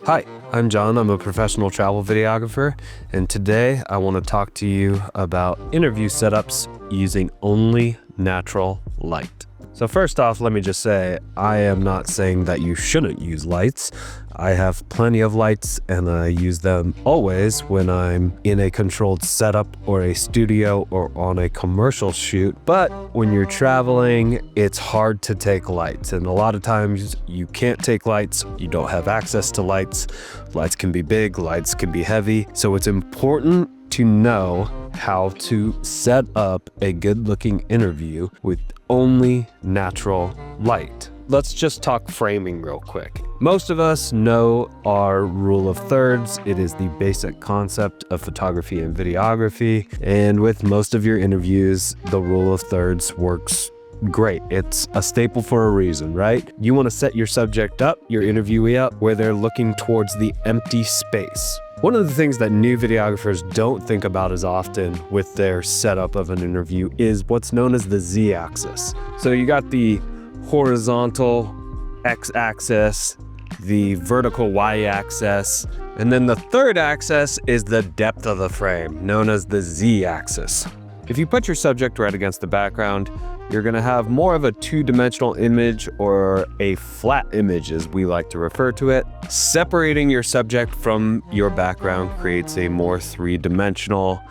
Hi, I'm John. I'm a professional travel videographer, and today I want to talk to you about interview setups using only natural light. So first off, let me just say, I am not saying that you shouldn't use lights. I have plenty of lights and I use them always when I'm in a controlled setup or a studio or on a commercial shoot. But when you're traveling, it's hard to take lights. And a lot of times you can't take lights. You don't have access to lights. Lights can be big, lights can be heavy. So it's important to know how to set up a good-looking interview with only natural light. Let's just talk framing real quick. Most of us know our rule of thirds. It is the basic concept of photography and videography. And with most of your interviews, the rule of thirds works great. It's a staple for a reason, right? You want to set your subject up, your interviewee up, where they're looking towards the empty space. One of the things that new videographers don't think about as often with their setup of an interview is what's known as the Z-axis. So you got the horizontal X-axis, the vertical Y-axis, and then the third axis is the depth of the frame, known as the Z-axis. If you put your subject right against the background, you're going to have more of a two-dimensional image, or a flat image as we like to refer to it. Separating your subject from your background creates a more three-dimensional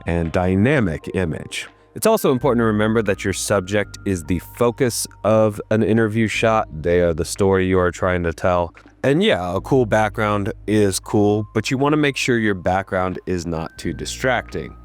and dynamic image. It's also important to remember that your subject is the focus of an interview shot. They are the story you are trying to tell. And yeah, a cool background is cool, but you want to make sure your background is not too distracting.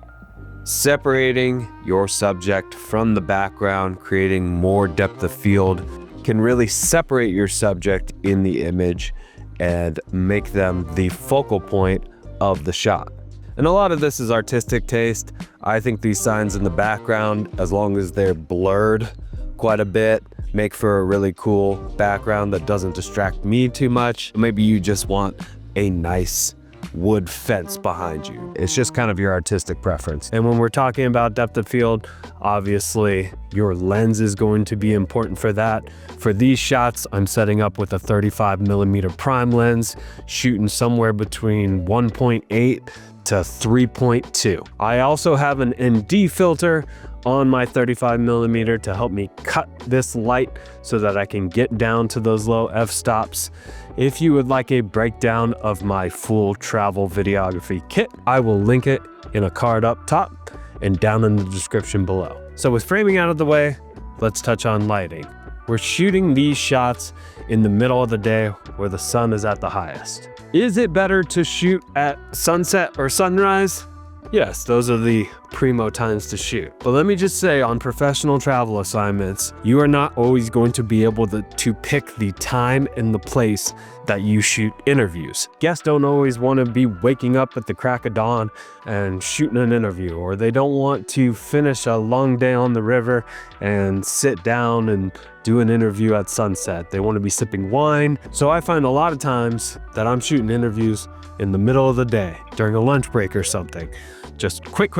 Separating your subject from the background, creating more depth of field, can really separate your subject in the image and make them the focal point of the shot. And a lot of this is artistic taste. I think these signs in the background, as long as they're blurred quite a bit, make for a really cool background that doesn't distract me too much. Maybe you just want a nice wood fence behind you. It's just kind of your artistic preference. And when we're talking about depth of field, obviously your lens is going to be important for that. For these shots, I'm setting up with a 35mm prime lens, shooting somewhere between 1.8 to 3.2. I also have an ND filter on my 35mm to help me cut this light so that I can get down to those low f-stops. If you would like a breakdown of my full travel videography kit, I will link it in a card up top and down in the description below. So with framing out of the way, let's touch on lighting. We're shooting these shots in the middle of the day where the sun is at the highest. Is it better to shoot at sunset or sunrise? Yes, those are the primo times to shoot. But let me just say, on professional travel assignments, you are not always going to be able to pick the time and the place that you shoot interviews. Guests don't always want to be waking up at the crack of dawn and shooting an interview, or they don't want to finish a long day on the river and sit down and do an interview at sunset. They want to be sipping wine. So I find a lot of times that I'm shooting interviews in the middle of the day, during a lunch break or something. Just quick.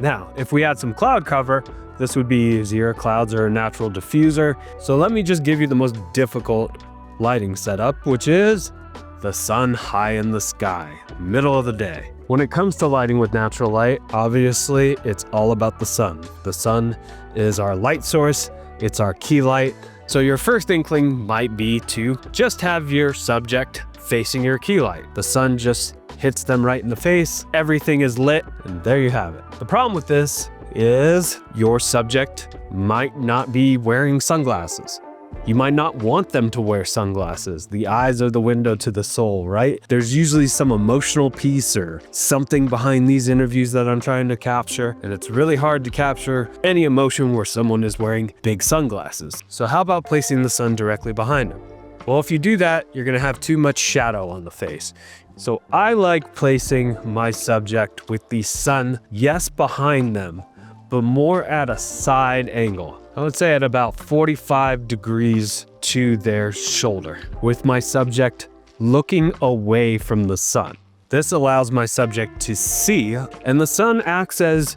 Now, if we had some cloud cover, this would be easier. Clouds are a natural diffuser. So let me just give you the most difficult lighting setup, which is the sun high in the sky, middle of the day. When it comes to lighting with natural light, obviously it's all about the sun. The sun is our light source. It's our key light. So your first inkling might be to just have your subject facing your key light. The sun just hits them right in the face, everything is lit, and there you have it. The problem with this is your subject might not be wearing sunglasses. You might not want them to wear sunglasses. The eyes are the window to the soul, right? There's usually some emotional piece or something behind these interviews that I'm trying to capture, and it's really hard to capture any emotion where someone is wearing big sunglasses. So how about placing the sun directly behind them? Well, if you do that, you're gonna have too much shadow on the face. So I like placing my subject with the sun, yes, behind them, but more at a side angle. I would say at about 45 degrees to their shoulder, with my subject looking away from the sun. This allows my subject to see, and the sun acts as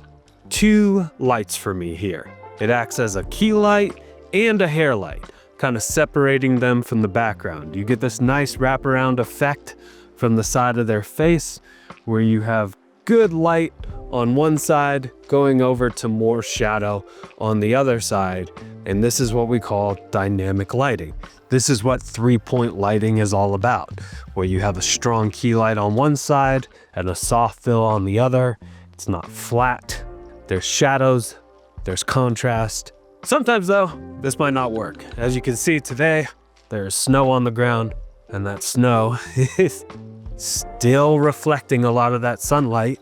two lights for me here. It acts as a key light and a hair light, kind of separating them from the background. You get this nice wraparound effect from the side of their face, where you have good light on one side going over to more shadow on the other side. And this is what we call dynamic lighting. This is what 3-point lighting is all about, where you have a strong key light on one side and a soft fill on the other. It's not flat. There's shadows, there's contrast. Sometimes though, this might not work. As you can see today, there's snow on the ground, and that snow is still reflecting a lot of that sunlight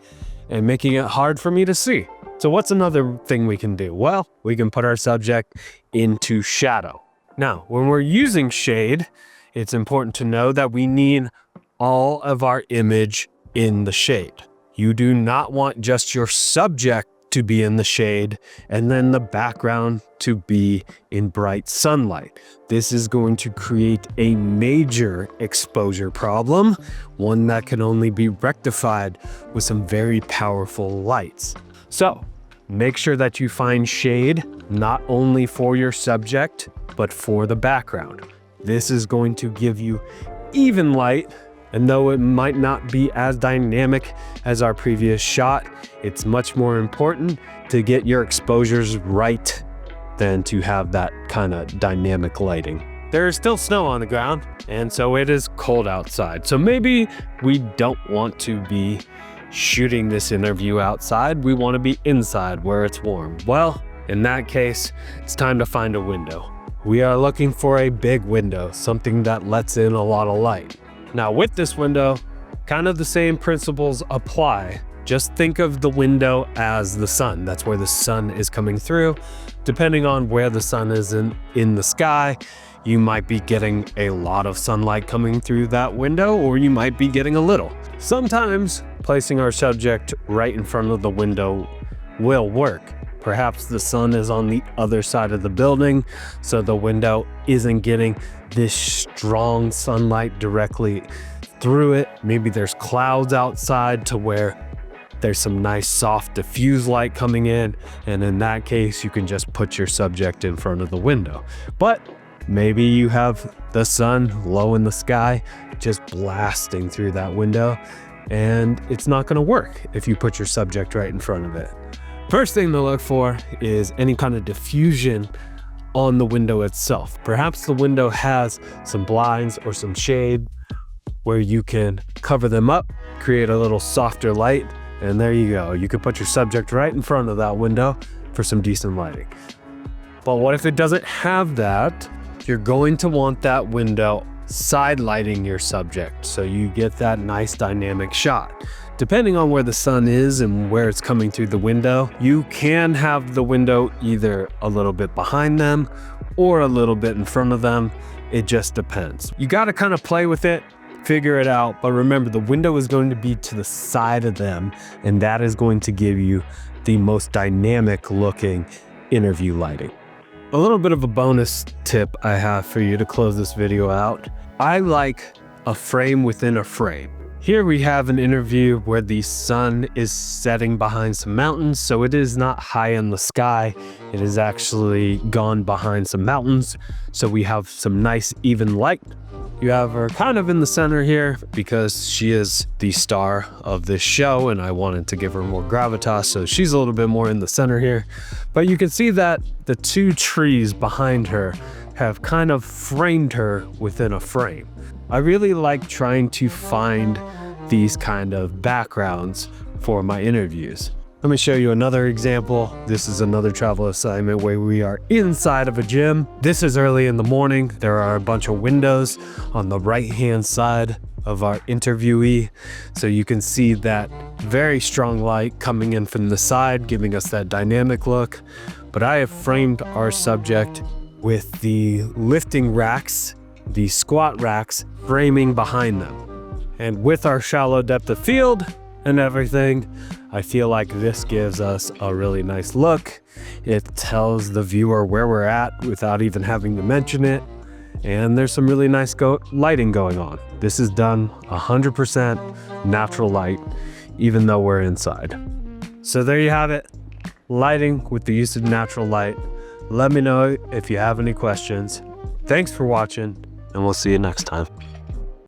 and making it hard for me to see. So what's another thing we can do? Well, we can put our subject into shadow. Now, when we're using shade, it's important to know that we need all of our image in the shade. You do not want just your subject to be in the shade and then the background to be in bright sunlight. This is going to create a major exposure problem, one that can only be rectified with some very powerful lights. So make sure that you find shade not only for your subject, but for the background. This is going to give you even light, and though it might not be as dynamic as our previous shot, it's much more important to get your exposures right than to have that kind of dynamic lighting. There is still snow on the ground, and so it is cold outside. So maybe we don't want to be shooting this interview outside. We want to be inside where it's warm. Well, in that case, it's time to find a window. We are looking for a big window, something that lets in a lot of light. Now with this window, kind of the same principles apply. Just think of the window as the sun. That's where the sun is coming through. Depending on where the sun is in the sky, you might be getting a lot of sunlight coming through that window, or you might be getting a little. Sometimes placing our subject right in front of the window will work. Perhaps the sun is on the other side of the building, so the window isn't getting this strong sunlight directly through it. Maybe there's clouds outside to where there's some nice soft diffuse light coming in, and in that case you can just put your subject in front of the window. But maybe you have the sun low in the sky just blasting through that window, and it's not going to work if you put your subject right in front of it. First thing to look for is any kind of diffusion on the window itself. Perhaps the window has some blinds or some shade where you can cover them up, create a little softer light, and there you go. You can put your subject right in front of that window for some decent lighting. But what if it doesn't have that? You're going to want that window side lighting your subject so you get that nice dynamic shot. Depending on where the sun is and where it's coming through the window, you can have the window either a little bit behind them or a little bit in front of them. It just depends. You got to kind of play with it, figure it out, but remember the window is going to be to the side of them, and that is going to give you the most dynamic looking interview lighting. A little bit of a bonus tip I have for you to close this video out. I like a frame within a frame. Here we have an interview where the sun is setting behind some mountains, so it is not high in the sky. It is actually gone behind some mountains, so we have some nice even light. You have her kind of in the center here because she is the star of this show, and I wanted to give her more gravitas, so she's a little bit more in the center here. But you can see that the two trees behind her have kind of framed her within a frame. I really like trying to find these kind of backgrounds for my interviews. Let me show you another example. This is another travel assignment where we are inside of a gym. This is early in the morning. There are a bunch of windows on the right-hand side of our interviewee. So you can see that very strong light coming in from the side, giving us that dynamic look. But I have framed our subject with the lifting racks, the squat racks, framing behind them. And with our shallow depth of field and everything, I feel like this gives us a really nice look. It tells the viewer where we're at without even having to mention it. And there's some really nice lighting going on. This is done 100% natural light, even though we're inside. So there you have it. Lighting with the use of natural light. Let me know if you have any questions. Thanks for watching, and we'll see you next time.